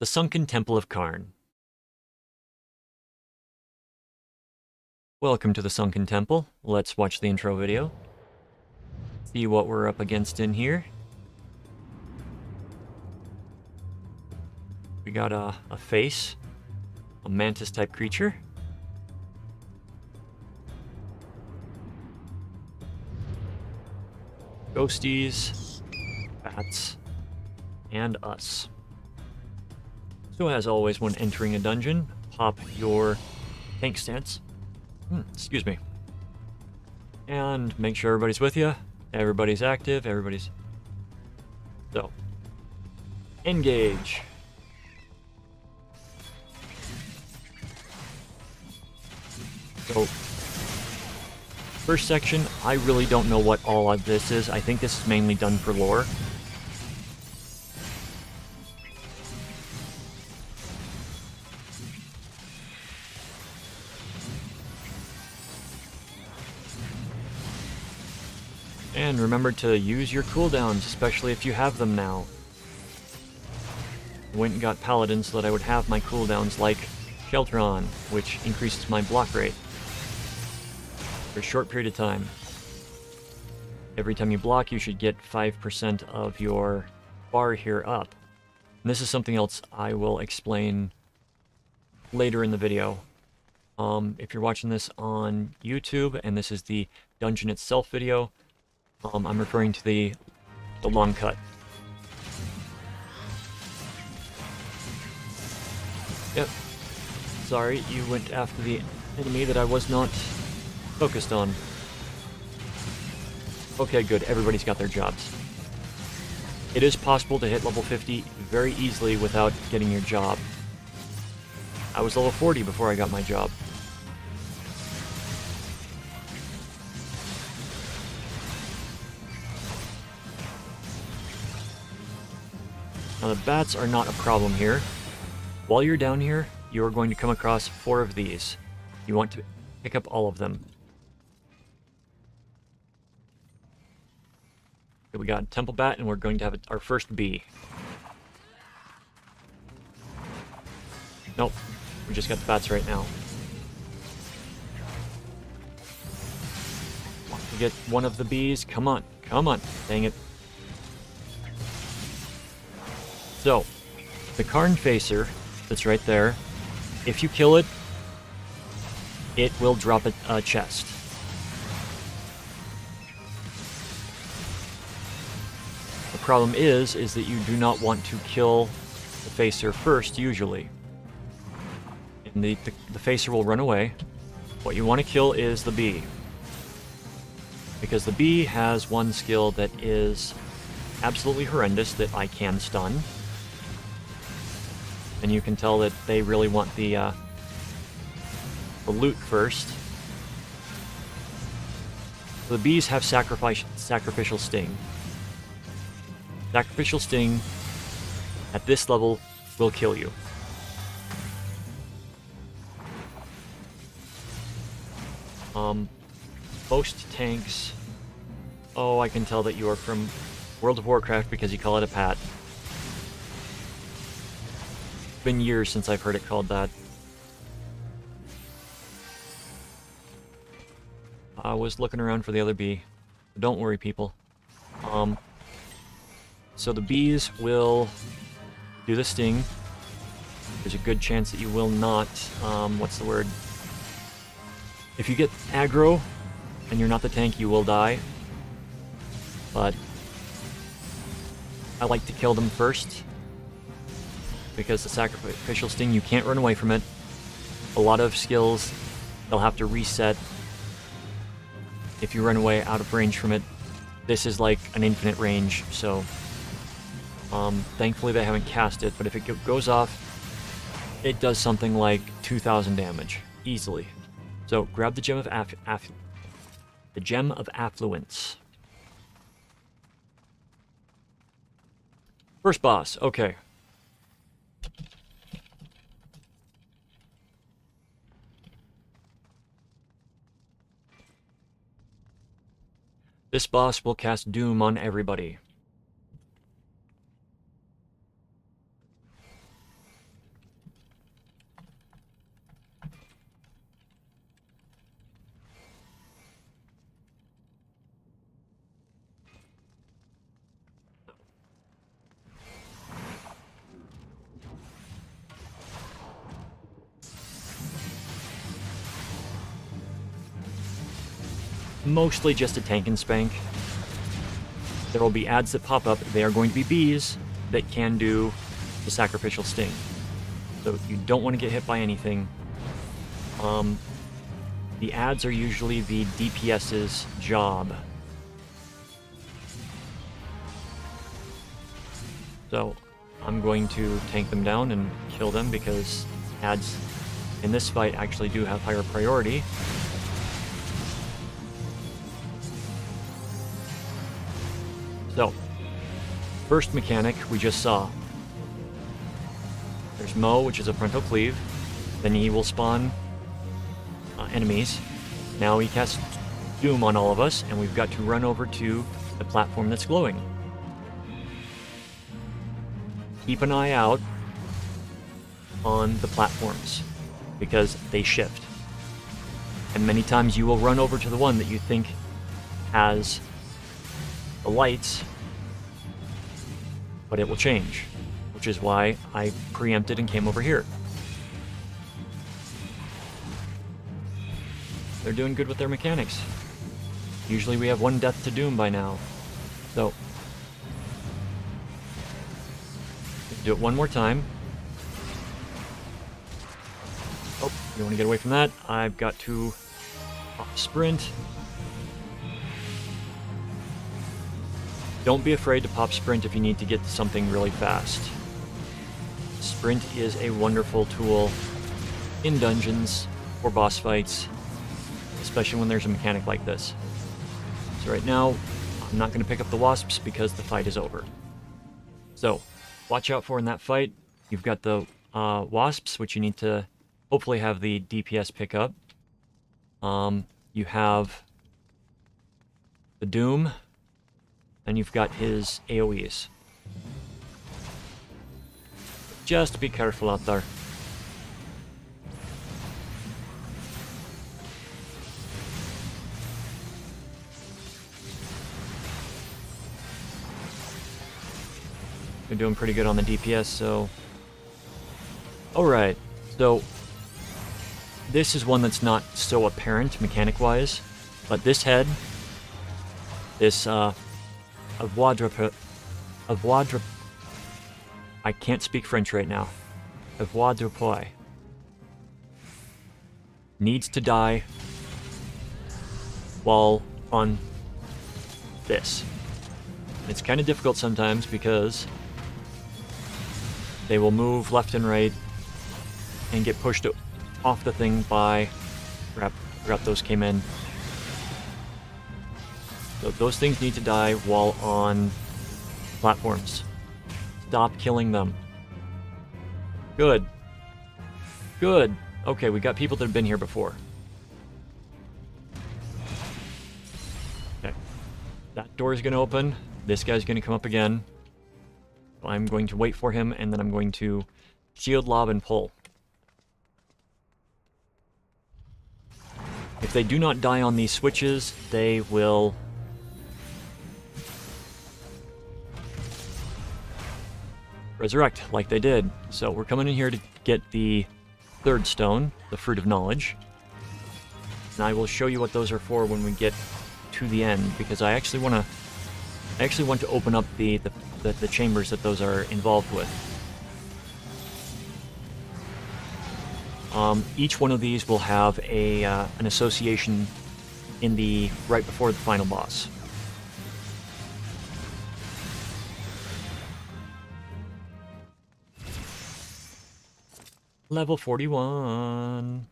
The Sunken Temple of Qarn. Welcome to the Sunken Temple. Let's watch the intro video. See what we're up against in here. We got a face, a mantis-type creature. Ghosties, bats, and us. So as always, when entering a dungeon, pop your tank stance. Excuse me. And make sure everybody's with you. Everybody's active. Everybody's... So. Engage. So. First section, I really don't know what all of this is. I think this is mainly done for lore. And remember to use your cooldowns, especially if you have them now. I went and got Paladin so that I would have my cooldowns like Sheltron, which increases my block rate for a short period of time. Every time you block, you should get 5% of your bar here up. And this is something else I will explain later in the video. If you're watching this on YouTube, and this is the dungeon itself video, I'm referring to the long cut. Yep. Sorry, you went after the enemy that I was not focused on. Okay, good. Everybody's got their jobs. It is possible to hit level 50 very easily without getting your job. I was level 40 before I got my job. Now the bats are not a problem here. While you're down here, you are going to come across 4 of these. You want to pick up all of them. Okay, we got Temple Bat, and we're going to have our first bee. Nope, we just got the bats right now. Want to get one of the bees? Come on, come on, dang it. So, the Qarn Facer that's right there, if you kill it, it will drop a chest. The problem is that you do not want to kill the Facer first, usually. And the Facer will run away. What you want to kill is the bee. Because the bee has one skill that is absolutely horrendous that I can stun. And you can tell that they really want the loot first. So the bees have sacrificial sting. Sacrificial sting at this level will kill you. Most tanks... Oh, I can tell that you are from World of Warcraft because you call it a pat. Been years since I've heard it called that. I was looking around for the other bee. Don't worry, people. So the bees will do the sting. There's a good chance that you will not, what's the word? If you get aggro and you're not the tank, you will die. But I like to kill them first, because the sacrificial sting, you can't run away from it. A lot of skills, they'll have to reset if you run away out of range from it. This is like an infinite range, so thankfully they haven't cast it, but if it goes off, it does something like 2,000 damage, easily. So grab the Gem of Affluence. First boss, okay. This boss will cast Doom on everybody. mostly just a tank and spank. There will be ads that pop up. They are going to be bees that can do the sacrificial sting. So you don't want to get hit by anything. The ads are usually the DPS's job. So I'm going to tank them down and kill them because ads in this fight actually do have higher priority. So, first mechanic we just saw. There's Mo, which is a frontal cleave. Then he will spawn enemies. Now he casts Doom on all of us, and we've got to run over to the platform that's glowing. Keep an eye out on the platforms, because they shift. And many times you will run over to the one that you think has the lights, but it will change, which is why I preempted and came over here. They're doing good with their mechanics. Usually we have one death to Doom by now. So, do it one more time. Oh, you want to get away from that? I've got to sprint. Don't be afraid to pop sprint if you need to get to something really fast. Sprint is a wonderful tool in dungeons or boss fights, especially when there's a mechanic like this. So right now, I'm not going to pick up the wasps because the fight is over. So, watch out for in that fight. You've got the wasps, which you need to hopefully have the DPS pick up. You have the Doom, and you've got his AoEs. Just be careful out there. We're doing pretty good on the DPS, so... Alright, so... This is one that's not so apparent mechanic-wise, but this head, this, Avoidre... I can't speak French right now. Avoidre needs to die while on this. It's kind of difficult sometimes because they will move left and right and get pushed off the thing by... Forgot those came in. So those things need to die while on platforms. Stop killing them. Good. Good. Okay, we got people that have been here before. Okay. That door is going to open. This guy's going to come up again. I'm going to wait for him, and then I'm going to shield, lob, and pull. If they do not die on these switches, they will... resurrect, like they did. So we're coming in here to get the third stone, the Fruit of Knowledge. And I will show you what those are for when we get to the end, because I actually want to open up the chambers that those are involved with. Each one of these will have an association in the right before the final boss. Level 41.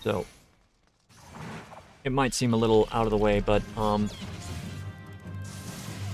So, it might seem a little out of the way, but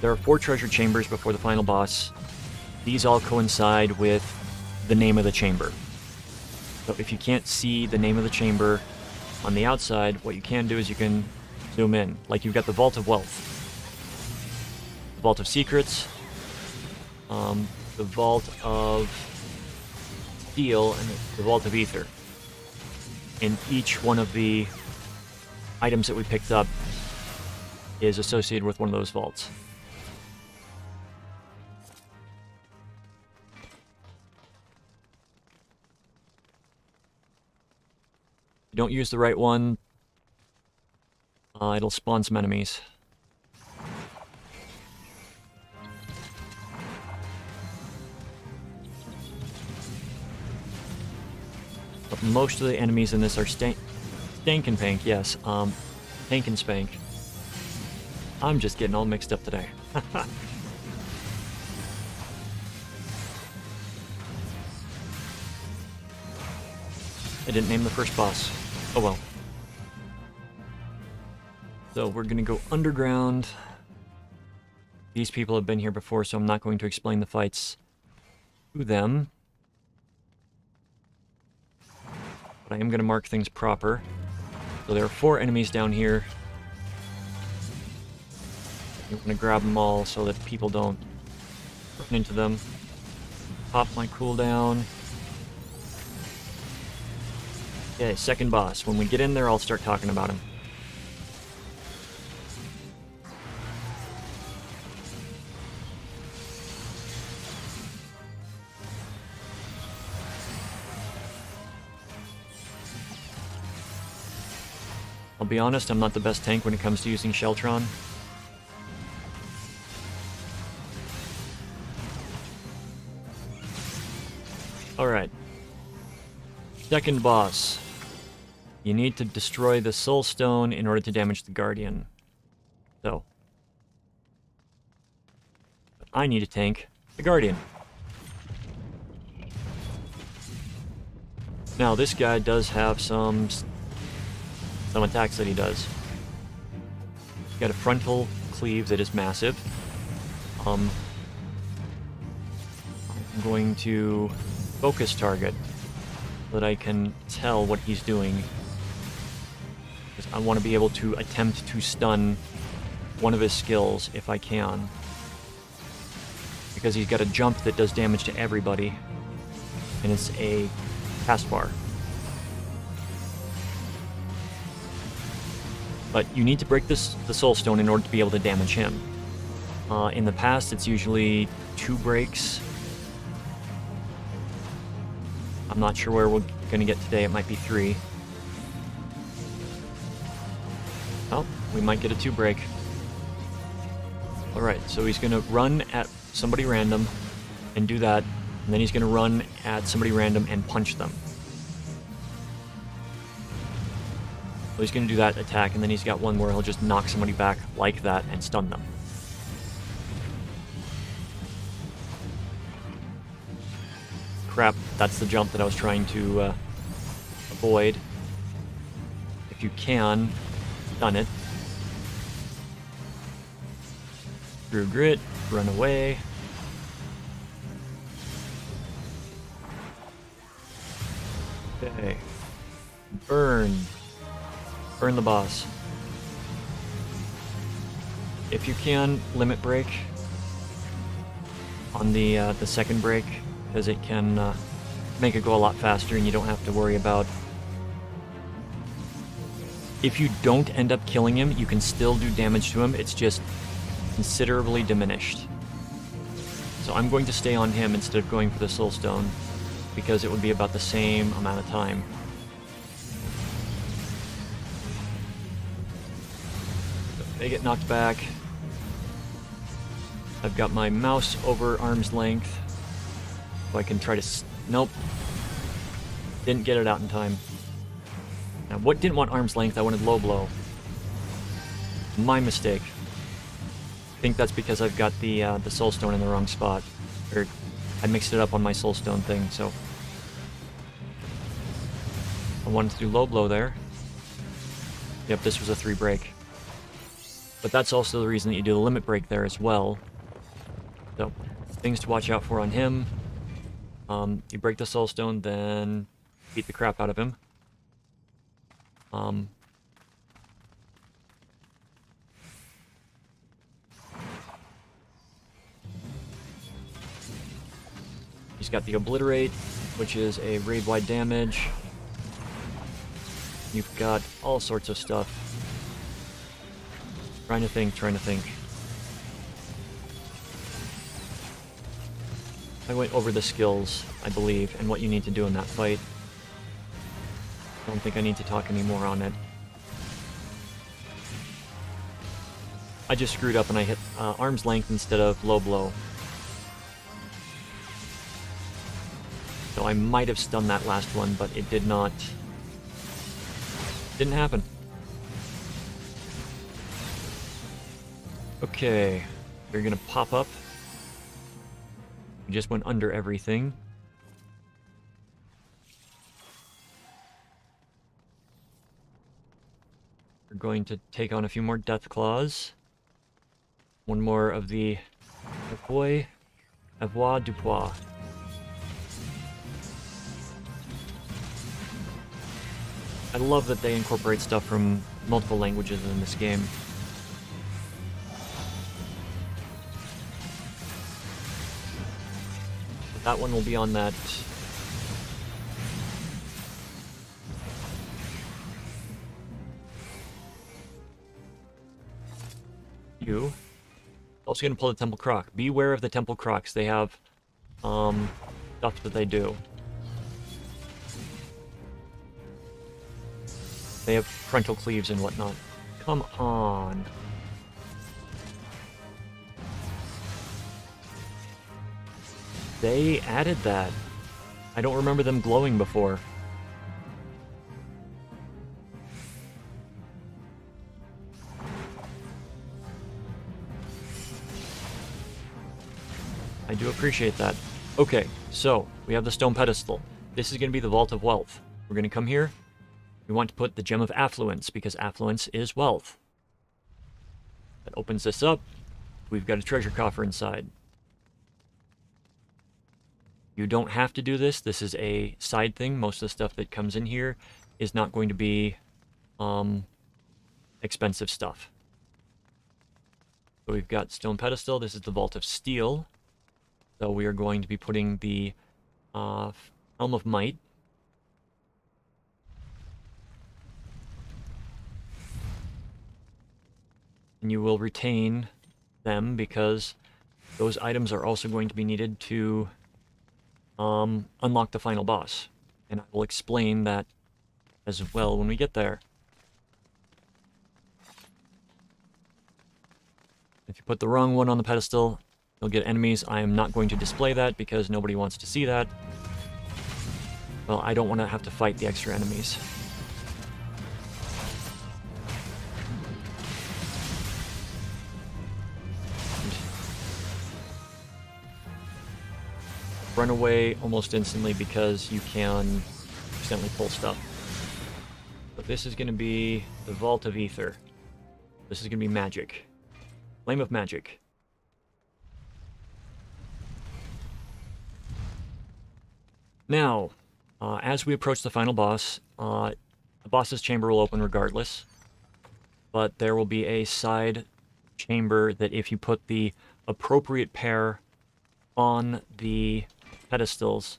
there are 4 treasure chambers before the final boss. These all coincide with the name of the chamber. So if you can't see the name of the chamber on the outside, what you can do is you can zoom in. Like you've got the Vault of Wealth, the Vault of Secrets, the Vault of Steel, and the Vault of Aether. And each one of the items that we picked up is associated with one of those vaults. If you don't use the right one, It'll spawn some enemies. But most of the enemies in this are Stank and Pank, yes. Tank and Spank. I'm just getting all mixed up today. I didn't name the first boss. Oh well. So we're gonna go underground. These people have been here before, so I'm not going to explain the fights to them. But I am gonna mark things proper. So there are 4 enemies down here. I'm gonna grab them all so that people don't run into them. Pop my cooldown. Okay, second boss. When we get in there, I'll start talking about him. I'll be honest, I'm not the best tank when it comes to using Sheltron. Alright. Second boss. You need to destroy the Soul Stone in order to damage the Guardian. So. I need to tank the Guardian. Now, this guy does have some attacks that he does. He's got a frontal cleave that is massive. I'm going to focus target so that I can tell what he's doing. Because I want to be able to attempt to stun one of his skills if I can. Because he's got a jump that does damage to everybody. And it's a cast bar. But you need to break the Soul Stone in order to be able to damage him. In the past, it's usually 2 breaks. I'm not sure where we're going to get today. It might be 3. Oh, we might get a 2 break. Alright, so he's going to run at somebody random and do that. And then he's going to run at somebody random and punch them. So he's going to do that attack, and then he's got one where he'll just knock somebody back like that and stun them. Crap, that's the jump that I was trying to avoid. If you can, stun it. Through grit, run away. Okay. Burn. Burn the boss. If you can, limit break on the second break, because it can make it go a lot faster and you don't have to worry about... If you don't end up killing him, you can still do damage to him, it's just considerably diminished. So I'm going to stay on him instead of going for the Soul Stone, because it would be about the same amount of time. They get knocked back. I've got my mouse over arm's length, so I can try to... Nope. Didn't get it out in time. Now, what didn't want arm's length? I wanted low blow. My mistake. I think that's because I've got the Soul Stone in the wrong spot. Or I mixed it up on my Soul Stone thing, so... I wanted to do low blow there. Yep, this was a 3 break. But that's also the reason that you do the limit break there as well. So, things to watch out for on him. You break the Soul Stone, then beat the crap out of him. He's got the Obliterate, which is a raid-wide damage. You've got all sorts of stuff. Trying to think. I went over the skills, I believe, and what you need to do in that fight. I don't think I need to talk any more on it. I just screwed up and I hit arm's length instead of low blow. So I might have stunned that last one, but it did not. Didn't happen. Okay, we're gonna pop up. We just went under everything. We're going to take on a few more Death Claws. One more of the Avoir du Poids. I love that they incorporate stuff from multiple languages in this game. That one will be on that. You. Also going to pull the Temple Croc. Beware of the Temple Crocs. They have stuff that they do. They have frontal cleaves and whatnot. Come on. They added that. I don't remember them glowing before. I do appreciate that. Okay, so we have the stone pedestal. This is going to be the Vault of Wealth. We're going to come here. We want to put the Gem of Affluence, because affluence is wealth. That opens this up. We've got a treasure coffer inside. You don't have to do this. This is a side thing. Most of the stuff that comes in here is not going to be expensive stuff. So we've got stone pedestal. This is the Vault of Steel. So we are going to be putting the Helm of Might. And you will retain them because those items are also going to be needed to unlock the final boss. And I will explain that as well when we get there. If you put the wrong one on the pedestal, you'll get enemies. I am not going to display that because nobody wants to see that. Well, I don't want to have to fight the extra enemies. Run away almost instantly because you can accidentally pull stuff. But this is going to be the Vault of Aether. This is going to be magic. Flame of Magic. Now, as we approach the final boss, the boss's chamber will open regardless. But there will be a side chamber that if you put the appropriate pair on the pedestals,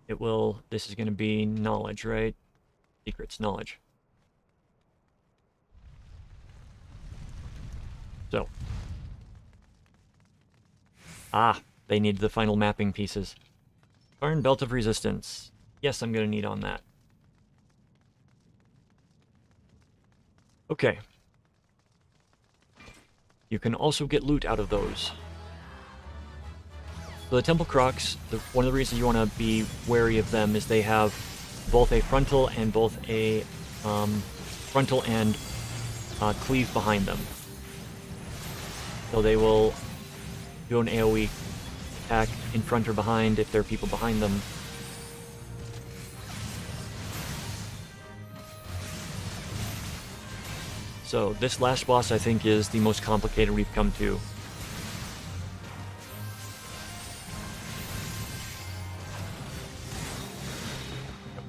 it will... This is going to be knowledge, right? Secrets, knowledge. So. They need the final mapping pieces. Qarn Belt of Resistance. Yes, I'm going to need on that. Okay. You can also get loot out of those. So the Temple Crocs, one of the reasons you want to be wary of them is they have both a frontal and cleave behind them. So they will do an AoE attack in front or behind if there are people behind them. So this last boss I think is the most complicated we've come to.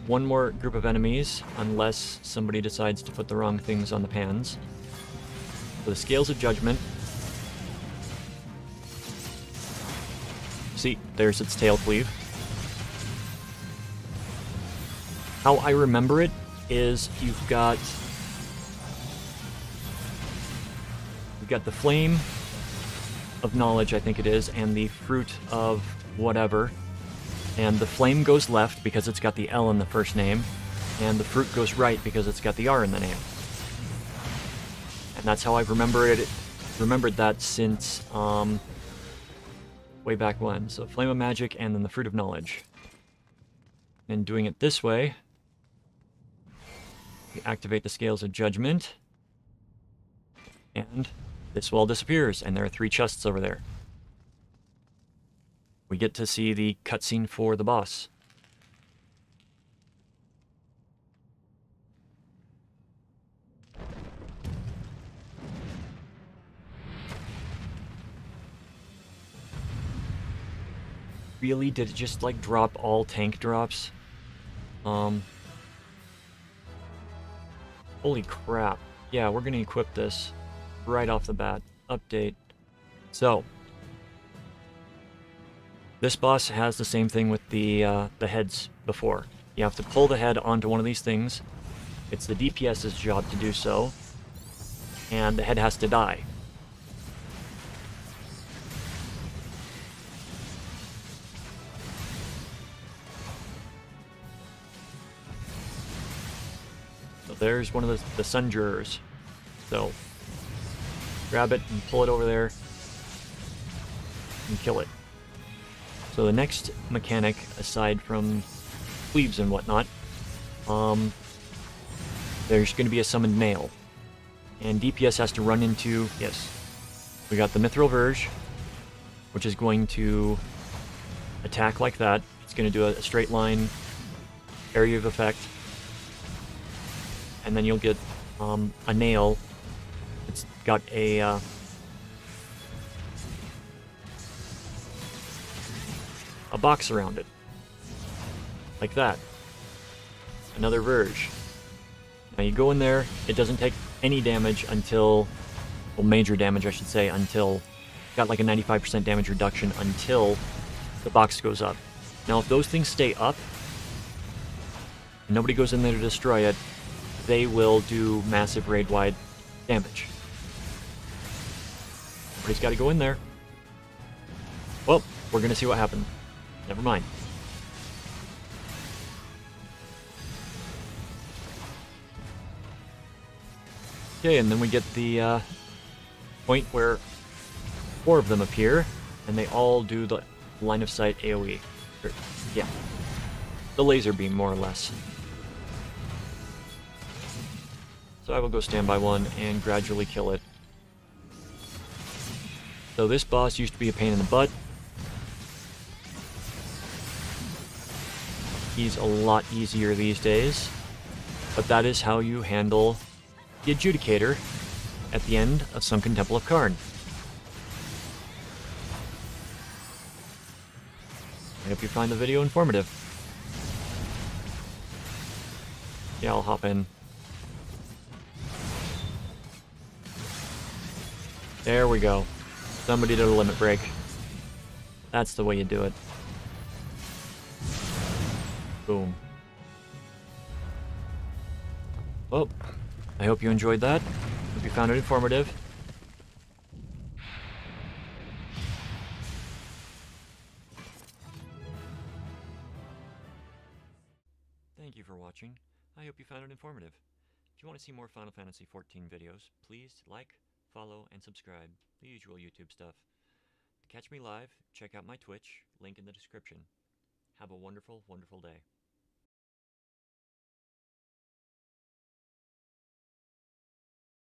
One more group of enemies, unless somebody decides to put the wrong things on the pans. So the Scales of Judgement. See, there's its tail cleave. How I remember it is you've got the Flame of Knowledge, I think it is, and the Fruit of whatever. And the Flame goes left because it's got the L in the first name, and the Fruit goes right because it's got the R in the name. And that's how I've remembered that since way back when. So Flame of Magic and then the Fruit of Knowledge. And doing it this way, we activate the Scales of Judgment, and this wall disappears, and there are 3 chests over there. We get to see the cutscene for the boss. Really? Did it just, like, drop all tank drops? Holy crap. Yeah, we're gonna equip this right off the bat. Update. So, this boss has the same thing with the heads before. You have to pull the head onto one of these things. It's the DPS's job to do so. And the head has to die. So there's one of the Sun Jurors. So, grab it and pull it over there and kill it. So the next mechanic, aside from cleaves and whatnot, there's going to be a summoned nail. And DPS has to run into, yes, we got the Mithril Verge, which is going to attack like that. It's going to do a straight line area of effect. And then you'll get a nail. It's got a box around it. Like that. Another Verge. Now you go in there, it doesn't take any damage until, well, major damage I should say, until, got like a 95% damage reduction until the box goes up. Now if those things stay up, and nobody goes in there to destroy it, they will do massive raid-wide damage. Everybody's got to go in there. Well, we're going to see what happens. Never mind. Okay, and then we get the point where 4 of them appear, and they all do the line of sight AoE. Yeah. The laser beam, more or less. So I will go stand by one and gradually kill it. So this boss used to be a pain in the butt. He's a lot easier these days. But that is how you handle the Adjudicator at the end of Sunken Temple of Qarn. I hope you find the video informative. Yeah, I'll hop in. There we go. Somebody did a limit break. That's the way you do it. Boom. Well, I hope you enjoyed that. Hope you found it informative. Thank you for watching. I hope you found it informative. If you want to see more Final Fantasy XIV videos, please like, follow, and subscribe. The usual YouTube stuff. To catch me live, check out my Twitch, link in the description. Have a wonderful, wonderful day.